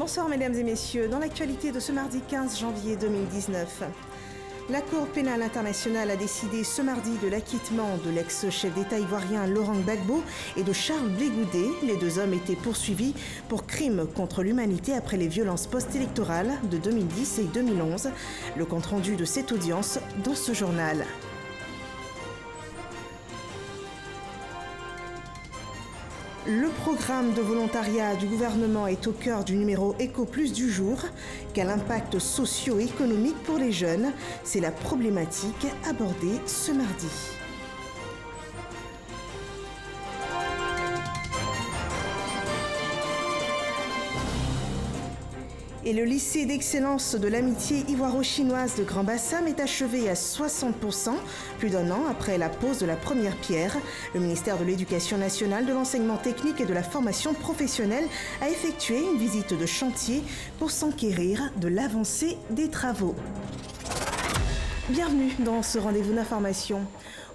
Bonsoir mesdames et messieurs, dans l'actualité de ce mardi 15 janvier 2019. La Cour pénale internationale a décidé ce mardi de l'acquittement de l'ex-chef d'État ivoirien Laurent Gbagbo et de Charles Blé Goudé. Les deux hommes étaient poursuivis pour crimes contre l'humanité après les violences post-électorales de 2010 et 2011. Le compte-rendu de cette audience dans ce journal. Le programme de volontariat du gouvernement est au cœur du numéro Éco Plus du jour. Quel impact socio-économique pour les jeunes? C'est la problématique abordée ce mardi. Et le lycée d'excellence de l'amitié ivoiro-chinoise de Grand Bassam est achevé à 60%, plus d'un an après la pose de la première pierre. Le ministère de l'Éducation nationale, de l'enseignement technique et de la formation professionnelle a effectué une visite de chantier pour s'enquérir de l'avancée des travaux. Bienvenue dans ce rendez-vous d'information.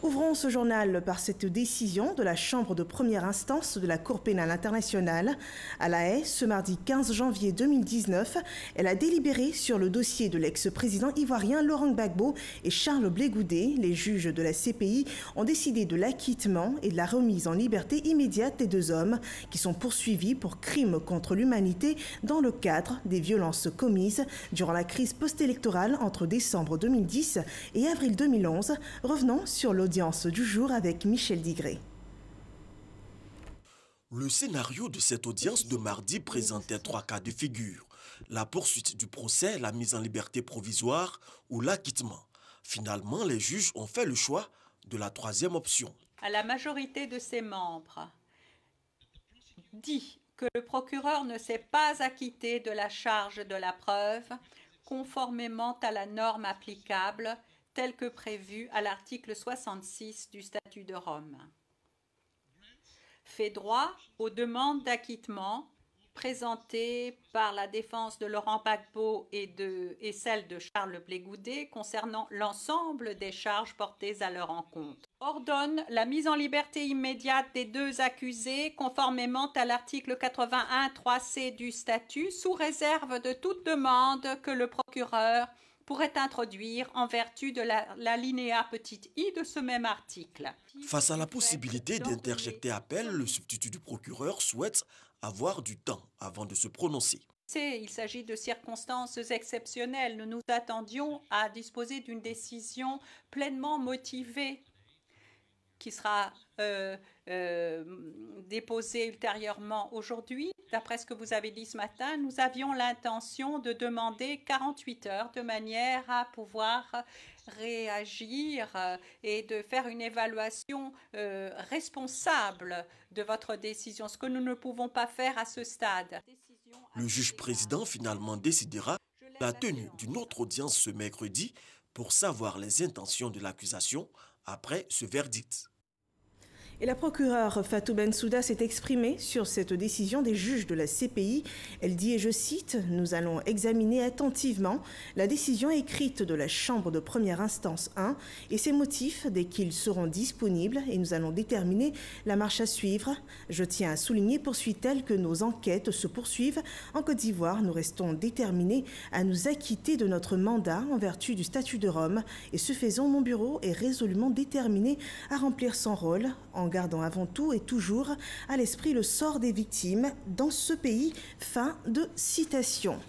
Ouvrons ce journal par cette décision de la Chambre de première instance de la Cour pénale internationale. À La Haye, ce mardi 15 janvier 2019, elle a délibéré sur le dossier de l'ex-président ivoirien Laurent Gbagbo et Charles Blé Goudé. Les juges de la CPI ont décidé de l'acquittement et de la remise en liberté immédiate des deux hommes qui sont poursuivis pour crimes contre l'humanité dans le cadre des violences commises durant la crise post-électorale entre décembre 2010 et avril 2011. Revenons sur l'audience du jour avec Michel Digré. Le scénario de cette audience de mardi présentait trois cas de figure. La poursuite du procès, la mise en liberté provisoire ou l'acquittement. Finalement, les juges ont fait le choix de la troisième option. À la majorité de ses membres, dit que le procureur ne s'est pas acquitté de la charge de la preuve conformément à la norme applicable tel que prévu à l'article 66 du statut de Rome. Fait droit aux demandes d'acquittement présentées par la défense de Laurent Gbagbo et celle de Charles Blé Goudé concernant l'ensemble des charges portées à leur encontre. Ordonne la mise en liberté immédiate des deux accusés conformément à l'article 81 3C du statut sous réserve de toute demande que le procureur pourrait introduire en vertu de l'alinéa i de ce même article. Face à la possibilité d'interjecter appel, le substitut du procureur souhaite avoir du temps avant de se prononcer. Il s'agit de circonstances exceptionnelles. Nous nous attendions à disposer d'une décision pleinement motivée qui sera déposée ultérieurement aujourd'hui. D'après ce que vous avez dit ce matin, nous avions l'intention de demander 48 heures de manière à pouvoir réagir et de faire une évaluation responsable de votre décision, ce que nous ne pouvons pas faire à ce stade. Le juge président finalement décidera la tenue d'une autre audience ce mercredi pour savoir les intentions de l'accusation après ce verdict. Et la procureure Fatou Bensouda s'est exprimée sur cette décision des juges de la CPI. Elle dit, et je cite, « Nous allons examiner attentivement la décision écrite de la Chambre de première instance 1 et ses motifs dès qu'ils seront disponibles et nous allons déterminer la marche à suivre. Je tiens à souligner, poursuit-elle, que nos enquêtes se poursuivent. En Côte d'Ivoire, nous restons déterminés à nous acquitter de notre mandat en vertu du statut de Rome et ce faisant, mon bureau est résolument déterminé à remplir son rôle en gardant avant tout et toujours à l'esprit le sort des victimes dans ce pays. » Fin de citation.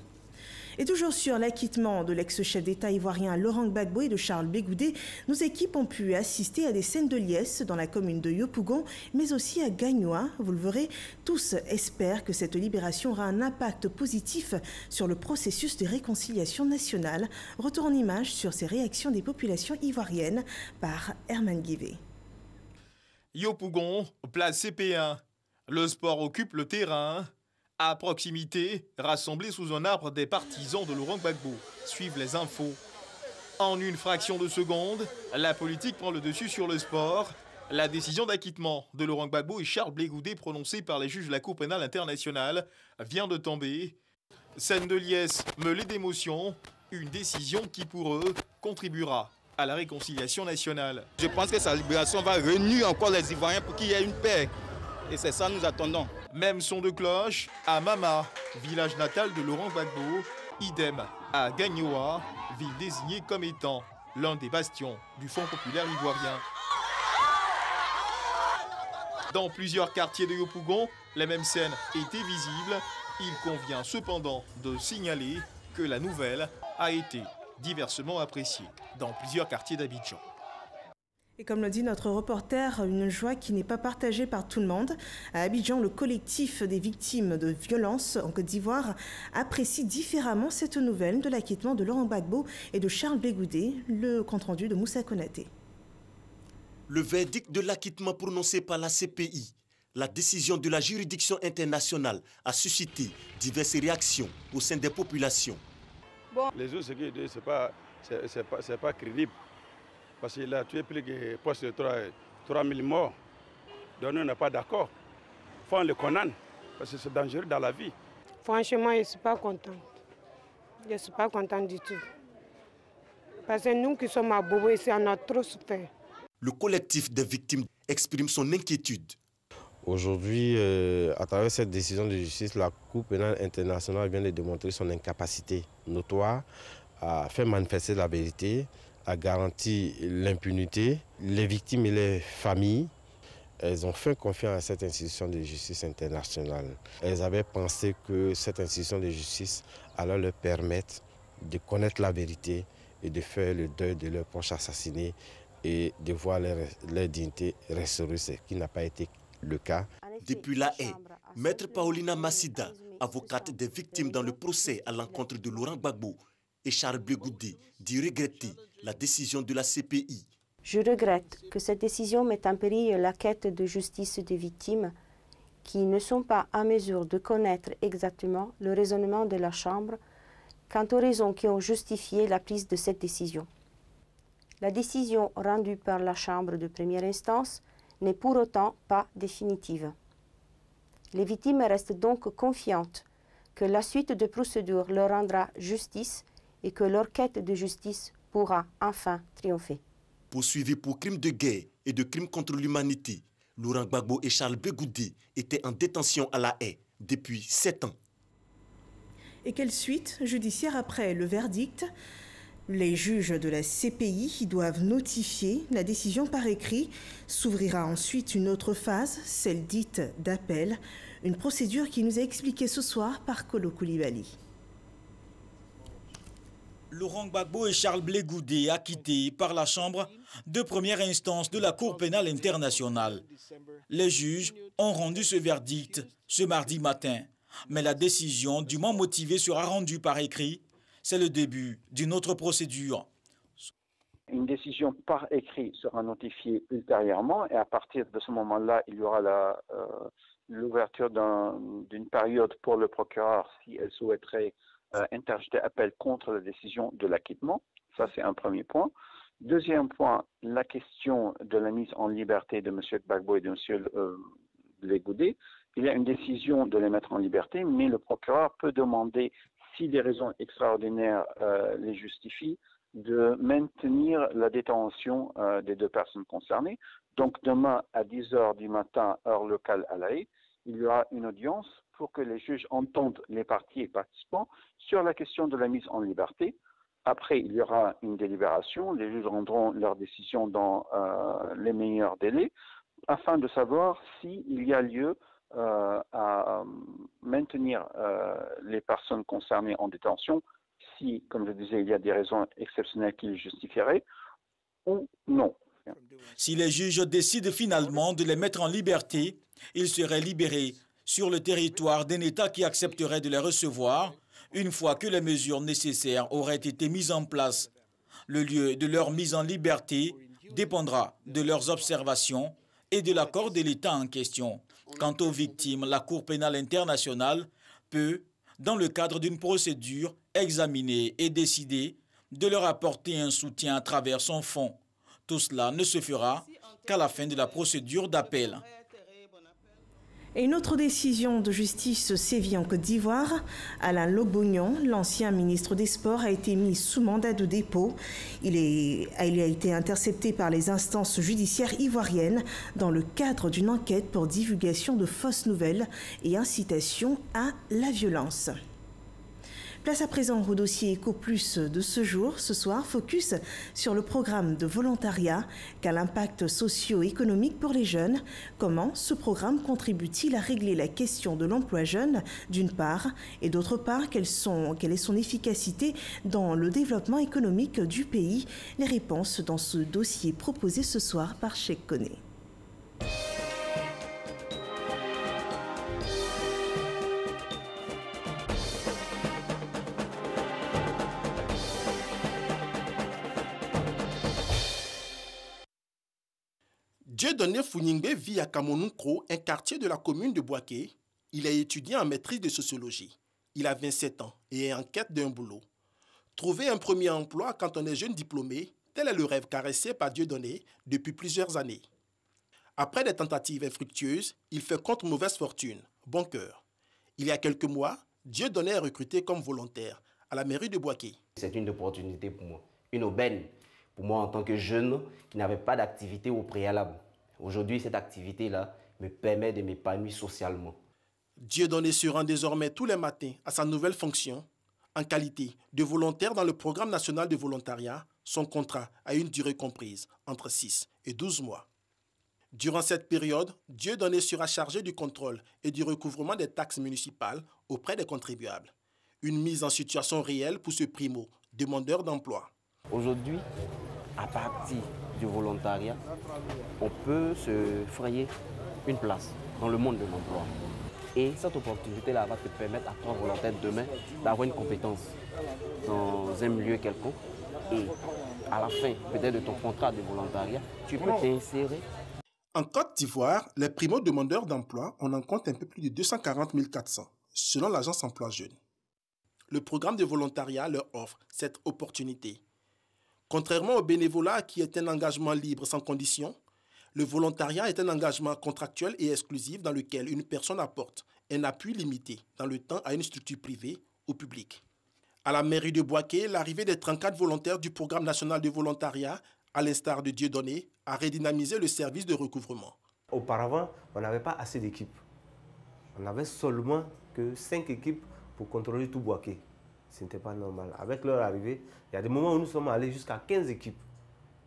Et toujours sur l'acquittement de l'ex-chef d'État ivoirien Laurent Gbagbo et de Charles Blé Goudé, nos équipes ont pu assister à des scènes de liesse dans la commune de Yopougon, mais aussi à Gagnoa. Vous le verrez, tous espèrent que cette libération aura un impact positif sur le processus de réconciliation nationale. Retour en images sur ces réactions des populations ivoiriennes par Herman Guivet. Yopougon, place CP1. Le sport occupe le terrain. À proximité, rassemblés sous un arbre des partisans de Laurent Gbagbo. Suivent les infos. En une fraction de seconde, la politique prend le dessus sur le sport. La décision d'acquittement de Laurent Gbagbo et Charles Blé Goudé prononcée par les juges de la Cour pénale internationale vient de tomber. Scène de liesse mêlée d'émotion. Une décision qui, pour eux, contribuera à la réconciliation nationale. Je pense que sa libération va réunir encore les Ivoiriens pour qu'il y ait une paix. Et c'est ça que nous attendons. Même son de cloche à Mama, village natal de Laurent Gbagbo, idem à Gagnoa, ville désignée comme étant l'un des bastions du Front populaire ivoirien. Dans plusieurs quartiers de Yopougon, les mêmes scènes étaient visibles. Il convient cependant de signaler que la nouvelle a été diversement appréciée dans plusieurs quartiers d'Abidjan. Et comme le dit notre reporter, une joie qui n'est pas partagée par tout le monde. À Abidjan, le collectif des victimes de violences en Côte d'Ivoire apprécie différemment cette nouvelle de l'acquittement de Laurent Gbagbo et de Charles Blé Goudé. Le compte-rendu de Moussa Konaté. Le verdict de l'acquittement prononcé par la CPI, la décision de la juridiction internationale a suscité diverses réactions au sein des populations. Bon. Les autres, ce qu'ils disent, c'est pas crédible. Parce qu'il a tué plus de 3 000 morts. Donc nous, on n'est pas d'accord. Il faut le condamner, parce que c'est dangereux dans la vie. Franchement, je ne suis pas contente. Je ne suis pas contente du tout. Parce que nous qui sommes à Bobo ici, on a trop souffert. Le collectif des victimes exprime son inquiétude. Aujourd'hui, à travers cette décision de justice, la Cour pénale internationale vient de démontrer son incapacité notoire à faire manifester la vérité, à garantir l'impunité. Les victimes et les familles, elles ont fait confiance à cette institution de justice internationale. Elles avaient pensé que cette institution de justice allait leur permettre de connaître la vérité et de faire le deuil de leurs proches assassinés et de voir leur dignité restaurée, ce qui n'a pas été le cas. Depuis La Haye, Maître Paulina Massida, avocate des victimes dans le procès à l'encontre de Laurent Gbagbo, et Charles Blé Goudé, dit regretter la décision de la CPI. Je regrette que cette décision mette en péril la quête de justice des victimes qui ne sont pas en mesure de connaître exactement le raisonnement de la Chambre quant aux raisons qui ont justifié la prise de cette décision. La décision rendue par la Chambre de première instance n'est pour autant pas définitive. Les victimes restent donc confiantes que la suite de procédures leur rendra justice et que leur quête de justice pourra enfin triompher. Poursuivis pour crimes de guerre et de crimes contre l'humanité, Laurent Gbagbo et Charles Blé Goudé étaient en détention à La Haye depuis 7 ans. Et quelle suite judiciaire après le verdict? Les juges de la CPI doivent notifier la décision par écrit. S'ouvrira ensuite une autre phase, celle dite d'appel, une procédure qui nous est expliquée ce soir par Kolo Koulibaly. Laurent Gbagbo et Charles Blé Goudé acquittés par la Chambre de première instance de la Cour pénale internationale. Les juges ont rendu ce verdict ce mardi matin, mais la décision dûment motivée sera rendue par écrit. C'est le début d'une autre procédure. Une décision par écrit sera notifiée ultérieurement et à partir de ce moment-là, il y aura l'ouverture d'une période pour le procureur si elle souhaiterait interjeter appel contre la décision de l'acquittement. Ça, c'est un premier point. Deuxième point, la question de la mise en liberté de M. Gbagbo et de M. Blé Goudé. Il y a une décision de les mettre en liberté, mais le procureur peut demander, si des raisons extraordinaires les justifient, de maintenir la détention des deux personnes concernées. Donc demain à 10h du matin, heure locale à La Haye, il y aura une audience pour que les juges entendent les parties et participants sur la question de la mise en liberté. Après, il y aura une délibération. Les juges rendront leur décision dans les meilleurs délais afin de savoir s'il y a lieu à maintenir les personnes concernées en détention si, comme je disais, il y a des raisons exceptionnelles qui le justifieraient ou non. Si les juges décident finalement de les mettre en liberté, ils seraient libérés sur le territoire d'un État qui accepterait de les recevoir une fois que les mesures nécessaires auraient été mises en place. Le lieu de leur mise en liberté dépendra de leurs observations et de l'accord de l'État en question. Quant aux victimes, la Cour pénale internationale peut, dans le cadre d'une procédure, examiner et décider de leur apporter un soutien à travers son fonds. Tout cela ne se fera qu'à la fin de la procédure d'appel. Et une autre décision de justice sévit en Côte d'Ivoire. Alain Lobognon, l'ancien ministre des Sports, a été mis sous mandat de dépôt. Il a été intercepté par les instances judiciaires ivoiriennes dans le cadre d'une enquête pour divulgation de fausses nouvelles et incitation à la violence. Place à présent au dossier Eco-Plus de ce jour. Ce soir, focus sur le programme de volontariat. Quel impact socio-économique pour les jeunes? Comment ce programme contribue-t-il à régler la question de l'emploi jeune, d'une part, et d'autre part, quelle est son efficacité dans le développement économique du pays? Les réponses dans ce dossier proposé ce soir par Cheikh Koné. Dieudonné Founyingbe vit à Kamonunkro, un quartier de la commune de Bouaké. Il a étudié en maîtrise de sociologie. Il a 27 ans et est en quête d'un boulot. Trouver un premier emploi quand on est jeune diplômé, tel est le rêve caressé par Dieudonné depuis plusieurs années. Après des tentatives infructueuses, il fait contre mauvaise fortune, bon cœur. Il y a quelques mois, Dieudonné est recruté comme volontaire à la mairie de Bouaké. C'est une opportunité pour moi, une aubaine pour moi en tant que jeune qui n'avait pas d'activité au préalable. Aujourd'hui, cette activité-là me permet de m'épanouir socialement. Dieudonné se rend désormais tous les matins à sa nouvelle fonction. En qualité de volontaire dans le programme national de volontariat, son contrat a une durée comprise entre 6 et 12 mois. Durant cette période, Dieudonné sera chargé du contrôle et du recouvrement des taxes municipales auprès des contribuables. Une mise en situation réelle pour ce primo, demandeur d'emploi. Aujourd'hui, à partir du volontariat, on peut se frayer une place dans le monde de l'emploi. Et cette opportunité-là va te permettre à toi, volontaire, demain, d'avoir une compétence dans un milieu quelconque. Et à la fin, peut-être de ton contrat de volontariat, tu peux t'insérer. En Côte d'Ivoire, les primo-demandeurs d'emploi, on en compte un peu plus de 240 400, selon l'agence Emploi Jeunes. Le programme de volontariat leur offre cette opportunité. Contrairement au bénévolat qui est un engagement libre sans condition, le volontariat est un engagement contractuel et exclusif dans lequel une personne apporte un appui limité dans le temps à une structure privée ou publique. À la mairie de Bouaké, l'arrivée des 34 volontaires du programme national de volontariat, à l'instar de Dieudonné, a redynamisé le service de recouvrement. Auparavant, on n'avait pas assez d'équipes. On n'avait seulement que 5 équipes pour contrôler tout Bouaké. Ce n'était pas normal. Avec leur arrivée, il y a des moments où nous sommes allés jusqu'à 15 équipes.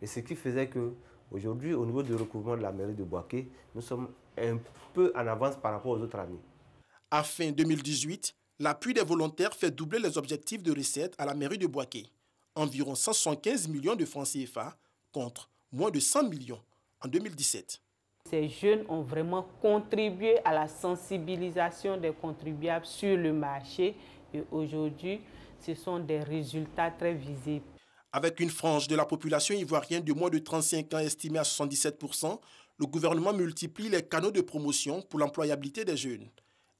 Et ce qui faisait qu'aujourd'hui, au niveau du recouvrement de la mairie de Bouaké, nous sommes un peu en avance par rapport aux autres années. À fin 2018, l'appui des volontaires fait doubler les objectifs de recettes à la mairie de Bouaké. Environ 175 millions de francs CFA contre moins de 100 millions en 2017. Ces jeunes ont vraiment contribué à la sensibilisation des contribuables sur le marché et aujourd'hui, ce sont des résultats très visibles. Avec une frange de la population ivoirienne de moins de 35 ans estimée à 77%, le gouvernement multiplie les canaux de promotion pour l'employabilité des jeunes.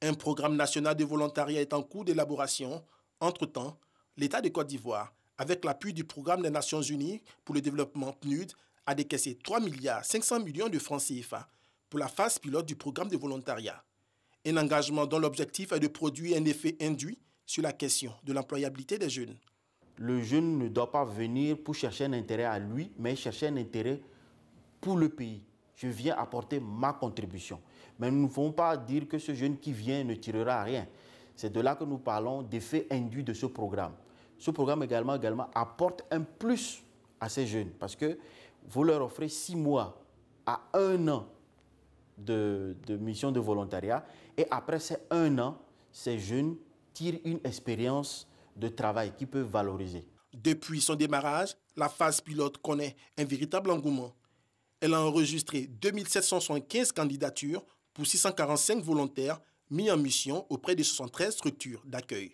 Un programme national de volontariat est en cours d'élaboration. Entre-temps, l'État de Côte d'Ivoire, avec l'appui du programme des Nations Unies pour le développement PNUD, a décaissé 3,5 milliards de francs CFA pour la phase pilote du programme de volontariat. Un engagement dont l'objectif est de produire un effet induit sur la question de l'employabilité des jeunes. Le jeune ne doit pas venir pour chercher un intérêt à lui, mais chercher un intérêt pour le pays. Je viens apporter ma contribution. Mais nous ne pouvons pas dire que ce jeune qui vient ne tirera rien. C'est de là que nous parlons d'effet induit de ce programme. Ce programme également apporte un plus à ces jeunes parce que vous leur offrez 6 mois à 1 an de mission de volontariat et après ces 1 an, ces jeunes tirent une expérience de travail qui peut valoriser. Depuis son démarrage, la phase pilote connaît un véritable engouement. Elle a enregistré 2775 candidatures pour 645 volontaires mis en mission auprès de 73 structures d'accueil.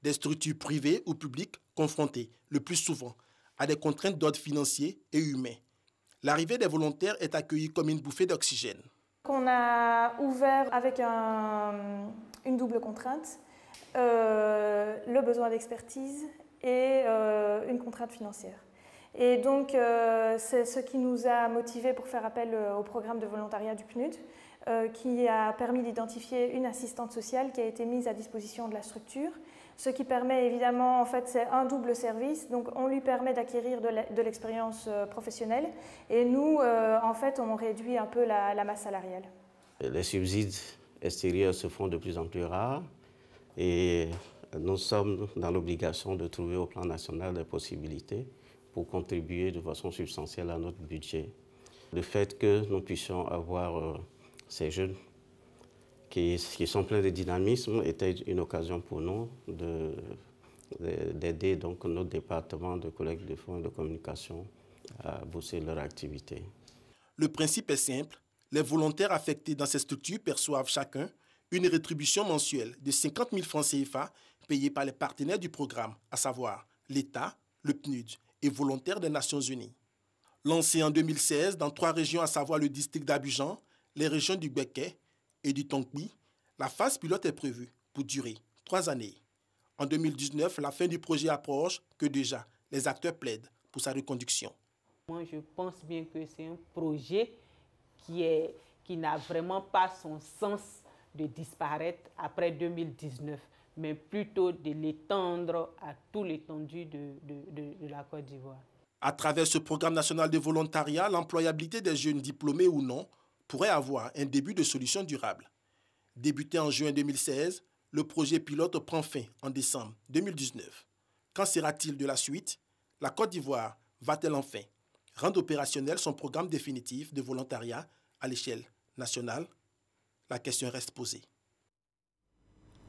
Des structures privées ou publiques confrontées, le plus souvent, à des contraintes d'ordre financier et humain. L'arrivée des volontaires est accueillie comme une bouffée d'oxygène. On a ouvert avec une double contrainte, le besoin d'expertise et une contrainte financière. Et donc, c'est ce qui nous a motivés pour faire appel au programme de volontariat du PNUD, qui a permis d'identifier une assistante sociale qui a été mise à disposition de la structure. Ce qui permet évidemment, en fait, c'est un double service. Donc, on lui permet d'acquérir de l'expérience professionnelle et nous, en fait, on réduit un peu la masse salariale. Les subsides extérieurs se font de plus en plus rares et nous sommes dans l'obligation de trouver au plan national des possibilités pour contribuer de façon substantielle à notre budget. Le fait que nous puissions avoir ces jeunes qui sont pleins de dynamisme était une occasion pour nous d'aider donc notre département de collecte de fonds et de communication à booster leur activité. Le principe est simple. Les volontaires affectés dans ces structures perçoivent chacun une rétribution mensuelle de 50 000 francs CFA payée par les partenaires du programme, à savoir l'État, le PNUD et Volontaires des Nations Unies. Lancé en 2016 dans 3 régions, à savoir le district d'Abidjan, les régions du Béké et du Tonkpi, la phase pilote est prévue pour durer 3 années. En 2019, la fin du projet approche que déjà les acteurs plaident pour sa reconduction. Moi, je pense bien que c'est un projet qui n'a vraiment pas son sens de disparaître après 2019, mais plutôt de l'étendre à tout l'étendue de la Côte d'Ivoire. À travers ce programme national de volontariat, l'employabilité des jeunes diplômés ou non pourrait avoir un début de solution durable. Débuté en juin 2016, le projet pilote prend fin en décembre 2019. Qu'en sera-t-il de la suite? La Côte d'Ivoire va-t-elle enfin rendre opérationnel son programme définitif de volontariat à l'échelle nationale? La question reste posée.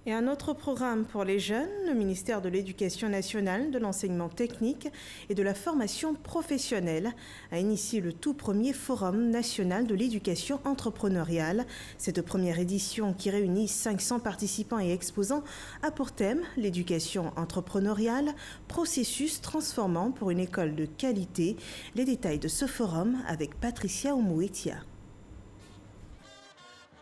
Et un autre programme pour les jeunes, le ministère de l'Éducation nationale, de l'enseignement technique et de la formation professionnelle a initié le tout premier Forum national de l'éducation entrepreneuriale. Cette première édition, qui réunit 500 participants et exposants, a pour thème l'éducation entrepreneuriale, processus transformant pour une école de qualité. Les détails de ce forum avec Patricia Oumouetia.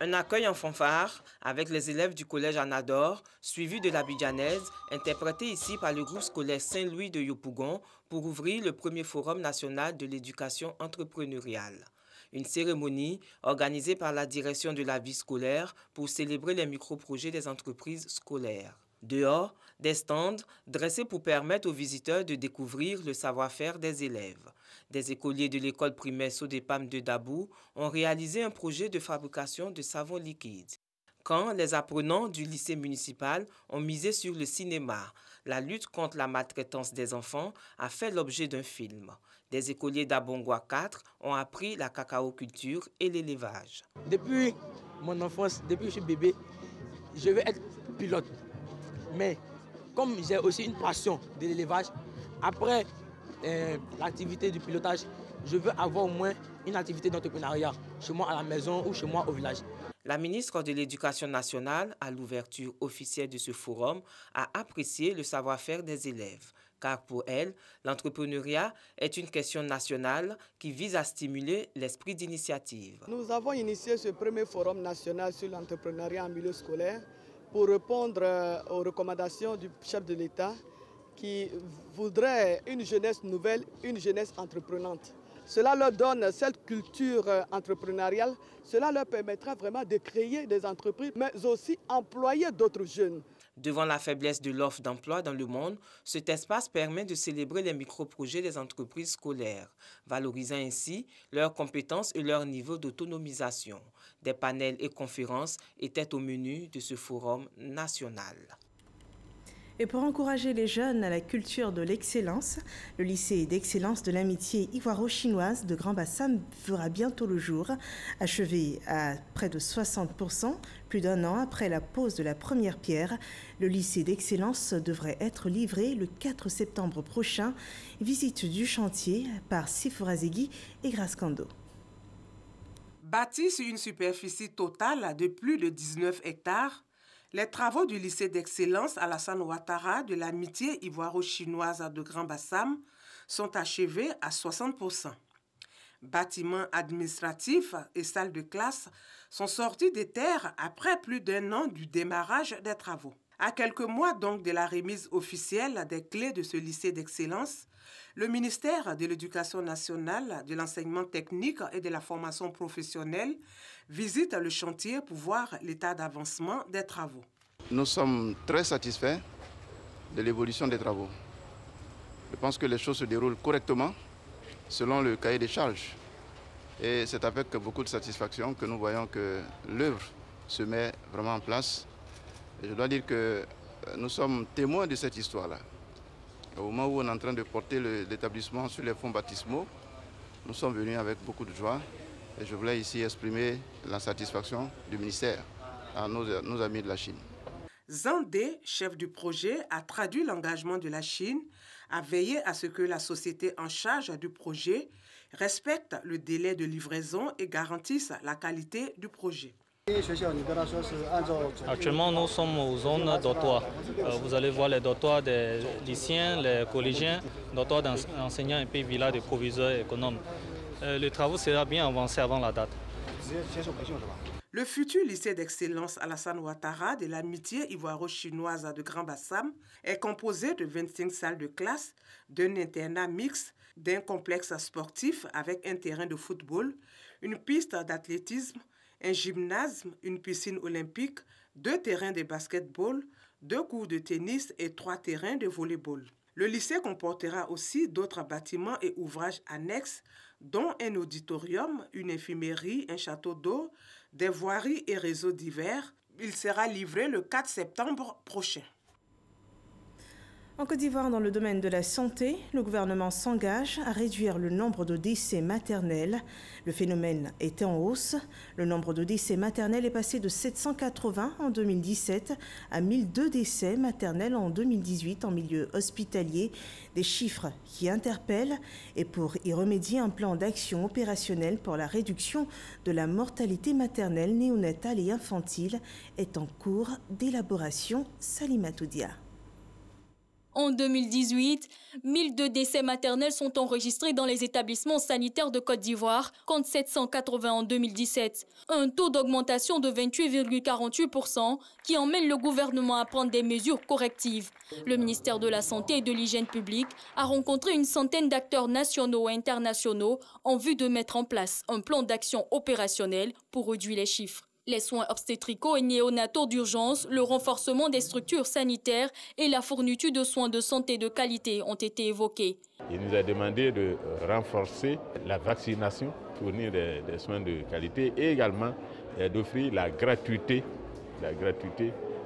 Un accueil en fanfare avec les élèves du collège Anador, suivi de l'Abidjanaise, interprété ici par le groupe scolaire Saint-Louis de Yopougon pour ouvrir le premier forum national de l'éducation entrepreneuriale. Une cérémonie organisée par la direction de la vie scolaire pour célébrer les micro-projets des entreprises scolaires. Dehors, des stands dressés pour permettre aux visiteurs de découvrir le savoir-faire des élèves. Des écoliers de l'école primaire Sodepam de Dabou ont réalisé un projet de fabrication de savon liquide. Quand les apprenants du lycée municipal ont misé sur le cinéma, la lutte contre la maltraitance des enfants a fait l'objet d'un film. Des écoliers d'Abongwa 4 ont appris la cacaoculture et l'élevage. Depuis mon enfance, depuis que je suis bébé, je veux être pilote. Mais comme j'ai aussi une passion de l'élevage, après l'activité du pilotage, je veux avoir au moins une activité d'entrepreneuriat, chez moi à la maison ou chez moi au village. La ministre de l'Éducation nationale, à l'ouverture officielle de ce forum, a apprécié le savoir-faire des élèves. Car pour elle, l'entrepreneuriat est une question nationale qui vise à stimuler l'esprit d'initiative. Nous avons initié ce premier forum national sur l'entrepreneuriat en milieu scolaire pour répondre aux recommandations du chef de l'État qui voudrait une jeunesse nouvelle, une jeunesse entreprenante. Cela leur donne cette culture entrepreneuriale, cela leur permettra vraiment de créer des entreprises, mais aussi employer d'autres jeunes. Devant la faiblesse de l'offre d'emploi dans le monde, cet espace permet de célébrer les micro-projets des entreprises scolaires, valorisant ainsi leurs compétences et leur niveau d'autonomisation. Des panels et conférences étaient au menu de ce forum national. Et pour encourager les jeunes à la culture de l'excellence, le lycée d'excellence de l'amitié ivoiro-chinoise de Grand Bassam verra bientôt le jour. Achevé à près de 60%, plus d'un an après la pose de la première pierre, le lycée d'excellence devrait être livré le 4 septembre prochain. Visite du chantier par Sifurazegui et Grascando. Bâti sur une superficie totale de plus de 19 hectares, les travaux du lycée d'excellence Alassane Ouattara de l'amitié ivoiro-chinoise de Grand Bassam sont achevés à 60%. Bâtiments administratifs et salles de classe sont sortis des terres après plus d'un an du démarrage des travaux. À quelques mois donc de la remise officielle des clés de ce lycée d'excellence, le ministère de l'Éducation nationale, de l'enseignement technique et de la formation professionnelle visite le chantier pour voir l'état d'avancement des travaux. Nous sommes très satisfaits de l'évolution des travaux. Je pense que les choses se déroulent correctement selon le cahier des charges. Et c'est avec beaucoup de satisfaction que nous voyons que l'œuvre se met vraiment en place. Et je dois dire que nous sommes témoins de cette histoire-là. Au moment où on est en train de porter l'établissement sur les fonds baptismaux, nous sommes venus avec beaucoup de joie. Et je voulais ici exprimer la satisfaction du ministère à nos amis de la Chine. Zandé, chef du projet, a traduit l'engagement de la Chine à veiller à ce que la société en charge du projet respecte le délai de livraison et garantisse la qualité du projet. Actuellement, nous sommes aux zones dortoirs. Vous allez voir les dortoirs des lycéens, les collégiens, dortoirs d'enseignants et puis villas de proviseurs économes. Le travail sera bien avancé avant la date. Le futur lycée d'excellence Alassane Ouattara de l'amitié ivoiro-chinoise de Grand Bassam est composé de 25 salles de classe, d'un internat mixte, d'un complexe sportif avec un terrain de football, une piste d'athlétisme, un gymnase, une piscine olympique, 2 terrains de basketball, 2 courts de tennis et 3 terrains de volleyball. Le lycée comportera aussi d'autres bâtiments et ouvrages annexes, dont un auditorium, une infirmerie, un château d'eau, des voiries et réseaux divers. Il sera livré le 4 septembre prochain. En Côte d'Ivoire, dans le domaine de la santé, le gouvernement s'engage à réduire le nombre de décès maternels. Le phénomène est en hausse. Le nombre de décès maternels est passé de 780 en 2017 à 1002 décès maternels en 2018 en milieu hospitalier. Des chiffres qui interpellent. Et pour y remédier, un plan d'action opérationnel pour la réduction de la mortalité maternelle, néonatale et infantile est en cours d'élaboration. Salimata Dia. En 2018, 1002 décès maternels sont enregistrés dans les établissements sanitaires de Côte d'Ivoire, contre 780 en 2017. Un taux d'augmentation de 28,48% qui emmène le gouvernement à prendre des mesures correctives. Le ministère de la Santé et de l'Hygiène publique a rencontré une centaine d'acteurs nationaux et internationaux en vue de mettre en place un plan d'action opérationnel pour réduire les chiffres. Les soins obstétricaux et néonataux d'urgence, le renforcement des structures sanitaires et la fourniture de soins de santé de qualité ont été évoqués. Il nous a demandé de renforcer la vaccination, fournir des soins de qualité et également d'offrir la gratuité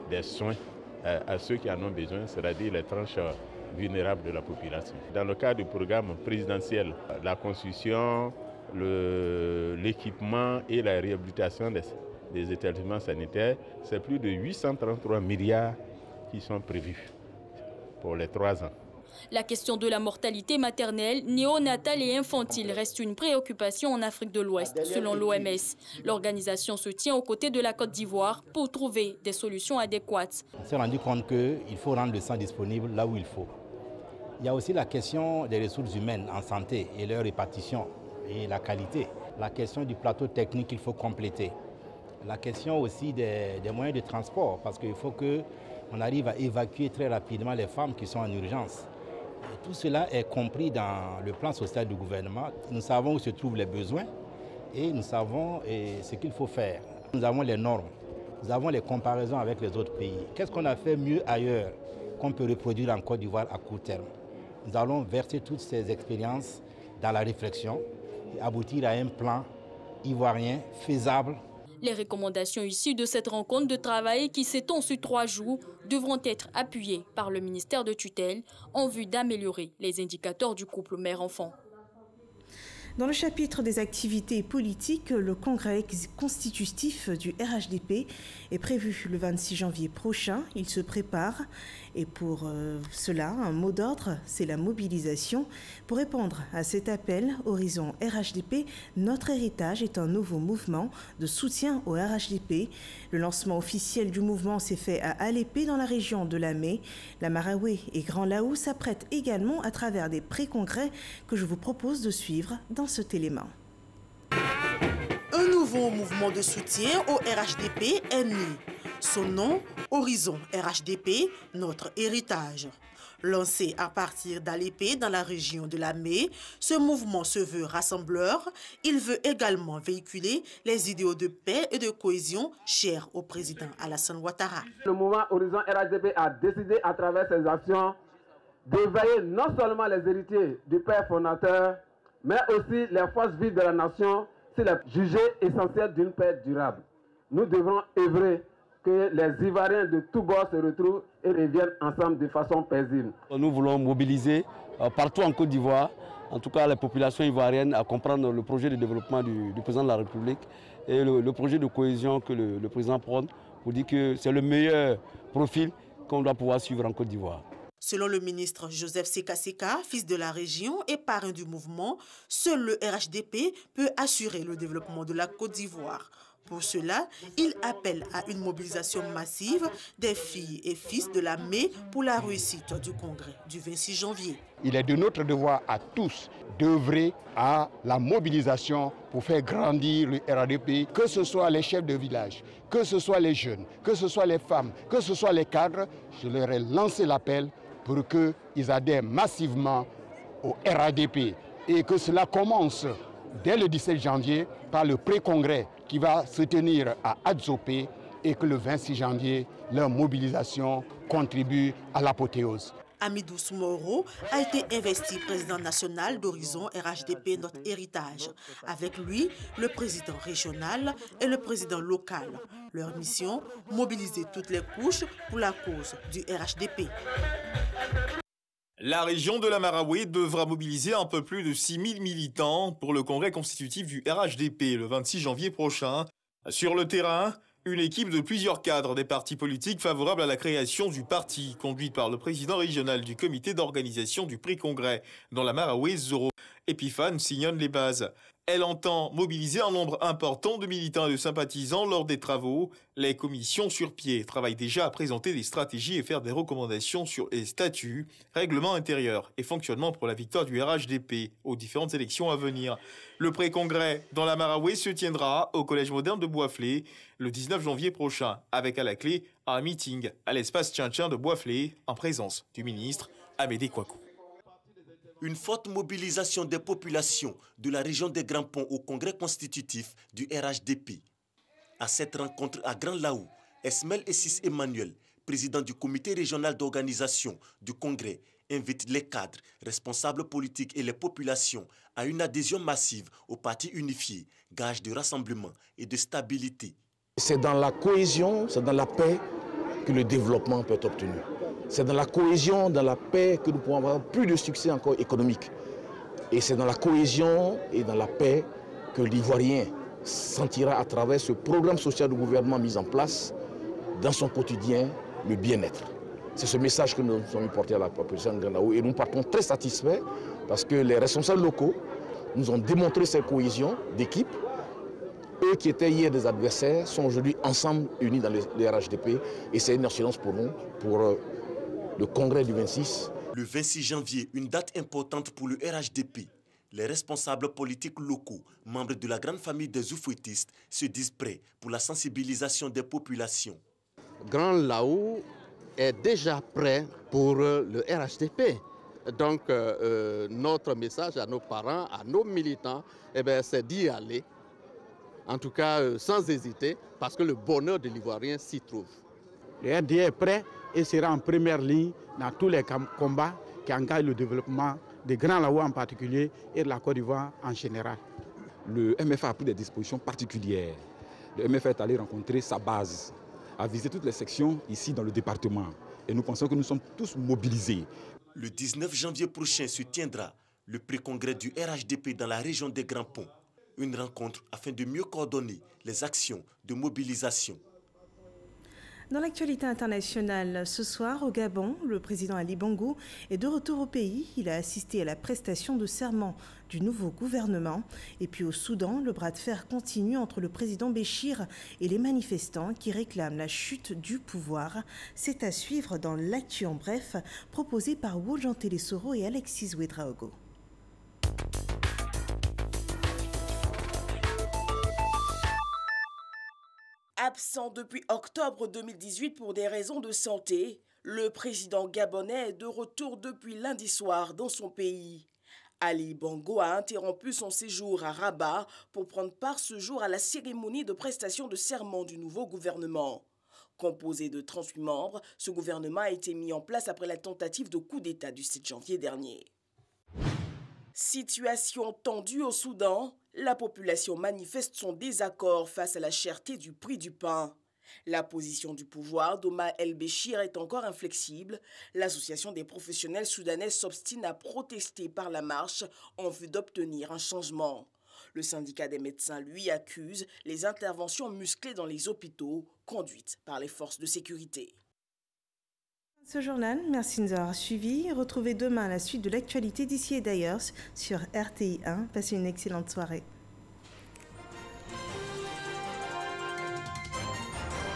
des soins à ceux qui en ont besoin, c'est-à-dire les tranches vulnérables de la population. Dans le cadre du programme présidentiel, la construction, l'équipement et la réhabilitation des établissements sanitaires, c'est plus de 833 milliards qui sont prévus pour les 3 ans. La question de la mortalité maternelle, néonatale et infantile reste une préoccupation en Afrique de l'Ouest, selon l'OMS. L'organisation se tient aux côtés de la Côte d'Ivoire pour trouver des solutions adéquates. On s'est rendu compte qu'il faut rendre le sang disponible là où il faut. Il y a aussi la question des ressources humaines en santé et leur répartition et la qualité. La question du plateau technique qu'il faut compléter. La question aussi des moyens de transport, parce qu'il faut qu'on arrive à évacuer très rapidement les femmes qui sont en urgence. Et tout cela est compris dans le plan social du gouvernement. Nous savons où se trouvent les besoins et nous savons ce qu'il faut faire. Nous avons les normes, nous avons les comparaisons avec les autres pays. Qu'est-ce qu'on a fait mieux ailleurs qu'on peut reproduire en Côte d'Ivoire à court terme? Nous allons verser toutes ces expériences dans la réflexion et aboutir à un plan ivoirien faisable. Les recommandations issues de cette rencontre de travail qui s'étend sur 3 jours devront être appuyées par le ministère de tutelle en vue d'améliorer les indicateurs du couple mère-enfant. Dans le chapitre des activités politiques, le congrès constitutif du RHDP est prévu le 26 janvier prochain. Il se prépare et pour cela, un mot d'ordre, c'est la mobilisation. Pour répondre à cet appel, Horizon RHDP, notre héritage est un nouveau mouvement de soutien au RHDP. Le lancement officiel du mouvement s'est fait à Alépé dans la région de Lamé. La Maraoué et Grand Laou s'apprêtent également à travers des pré-congrès que je vous propose de suivre dans cet élément. Un nouveau mouvement de soutien au RHDP est né. Son nom, Horizon RHDP, notre héritage. Lancé à partir d'Alépé dans la région de la Mé, ce mouvement se veut rassembleur. Il veut également véhiculer les idéaux de paix et de cohésion chers au président Alassane Ouattara. Le mouvement Horizon RHDP a décidé à travers ses actions d'éveiller non seulement les héritiers du père fondateur, mais aussi les forces vives de la nation s'il est jugé essentiel d'une paix durable. Nous devrons œuvrer que les Ivoiriens de tous bords se retrouvent et reviennent ensemble de façon paisible. Nous voulons mobiliser partout en Côte d'Ivoire, en tout cas les populations ivoiriennes, à comprendre le projet de développement du président de la République et le projet de cohésion que le président prône pour dire que c'est le meilleur profil qu'on doit pouvoir suivre en Côte d'Ivoire. Selon le ministre Joseph Seka Seka, fils de la région et parrain du mouvement, seul le RHDP peut assurer le développement de la Côte d'Ivoire. Pour cela, il appelle à une mobilisation massive des filles et fils de la Mé pour la réussite du congrès du 26 janvier. Il est de notre devoir à tous d'œuvrer à la mobilisation pour faire grandir le RHDP, que ce soit les chefs de village, que ce soit les jeunes, que ce soit les femmes, que ce soit les cadres. Je leur ai lancé l'appel pour qu'ils adhèrent massivement au RHDP et que cela commence dès le 17 janvier par le pré-congrès qui va se tenir à Adzopé et que le 26 janvier, leur mobilisation contribue à l'apothéose. Amidou Soumoro a été investi président national d'Horizon RHDP, notre héritage. Avec lui, le président régional et le président local. Leur mission, mobiliser toutes les couches pour la cause du RHDP. La région de la Maraoué devra mobiliser un peu plus de 6000 militants pour le congrès constitutif du RHDP le 26 janvier prochain. Sur le terrain, une équipe de plusieurs cadres des partis politiques favorables à la création du parti, conduite par le président régional du comité d'organisation du pré-congrès dans la Maraoué, Zoro Epiphane, sillonne les bases. Elle entend mobiliser un nombre important de militants et de sympathisants lors des travaux. Les commissions sur pied travaillent déjà à présenter des stratégies et faire des recommandations sur les statuts, règlements intérieurs et fonctionnement pour la victoire du RHDP aux différentes élections à venir. Le pré-congrès dans la Maraoué se tiendra au Collège moderne de Boisflé le 19 janvier prochain, avec à la clé un meeting à l'espace Tchin-Tchin de Boisflé en présence du ministre Amédée Kouakou. Une forte mobilisation des populations de la région des Grands Ponts au congrès constitutif du RHDP. À cette rencontre à Grand Laou, Esmel Essis Emmanuel, président du comité régional d'organisation du congrès, invite les cadres, responsables politiques et les populations à une adhésion massive au parti unifié, gage de rassemblement et de stabilité. C'est dans la cohésion, c'est dans la paix que le développement peut être obtenu. C'est dans la cohésion, dans la paix que nous pourrons avoir plus de succès encore économique. Et c'est dans la cohésion et dans la paix que l'Ivoirien sentira à travers ce programme social du gouvernement mis en place dans son quotidien le bien-être. C'est ce message que nous sommes portés à la population de Grandaou et nous partons très satisfaits parce que les responsables locaux nous ont démontré cette cohésion d'équipe. Eux qui étaient hier des adversaires sont aujourd'hui ensemble unis dans le RHDP et c'est une assurance pour nous, pour le congrès du 26. Le 26 janvier, une date importante pour le RHDP. Les responsables politiques locaux, membres de la grande famille des oufouettistes, se disent prêts pour la sensibilisation des populations. Grand Laou est déjà prêt pour le RHDP. Donc notre message à nos parents, à nos militants, c'est d'y aller. En tout cas, sans hésiter, parce que le bonheur de l'Ivoirien s'y trouve. Le RDA est prêt et sera en première ligne dans tous les combats qui engagent le développement des Grands Laou en particulier et de la Côte d'Ivoire en général. Le MFA a pris des dispositions particulières. Le MFA est allé rencontrer sa base, a visité toutes les sections ici dans le département. Et nous pensons que nous sommes tous mobilisés. Le 19 janvier prochain se tiendra le pré-congrès du RHDP dans la région des Grands Ponts. Une rencontre afin de mieux coordonner les actions de mobilisation. Dans l'actualité internationale, ce soir au Gabon, le président Ali Bongo est de retour au pays. Il a assisté à la prestation de serment du nouveau gouvernement. Et puis au Soudan, le bras de fer continue entre le président Béchir et les manifestants qui réclament la chute du pouvoir. C'est à suivre dans l'actu en bref, proposé par Wodjan Télésoro et Alexis Ouedraogo. Absent depuis octobre 2018 pour des raisons de santé, le président gabonais est de retour depuis lundi soir dans son pays. Ali Bongo a interrompu son séjour à Rabat pour prendre part ce jour à la cérémonie de prestation de serment du nouveau gouvernement. Composé de 38 membres, ce gouvernement a été mis en place après la tentative de coup d'État du 7 janvier dernier. Situation tendue au Soudan, la population manifeste son désaccord face à la cherté du prix du pain. La position du pouvoir d'Omar el-Béchir est encore inflexible. L'association des professionnels soudanais s'obstine à protester par la marche en vue d'obtenir un changement. Le syndicat des médecins, lui, accuse les interventions musclées dans les hôpitaux conduites par les forces de sécurité. Ce journal, merci de nous avoir suivis. Retrouvez demain la suite de l'actualité d'ici et d'ailleurs sur RTI 1. Passez une excellente soirée.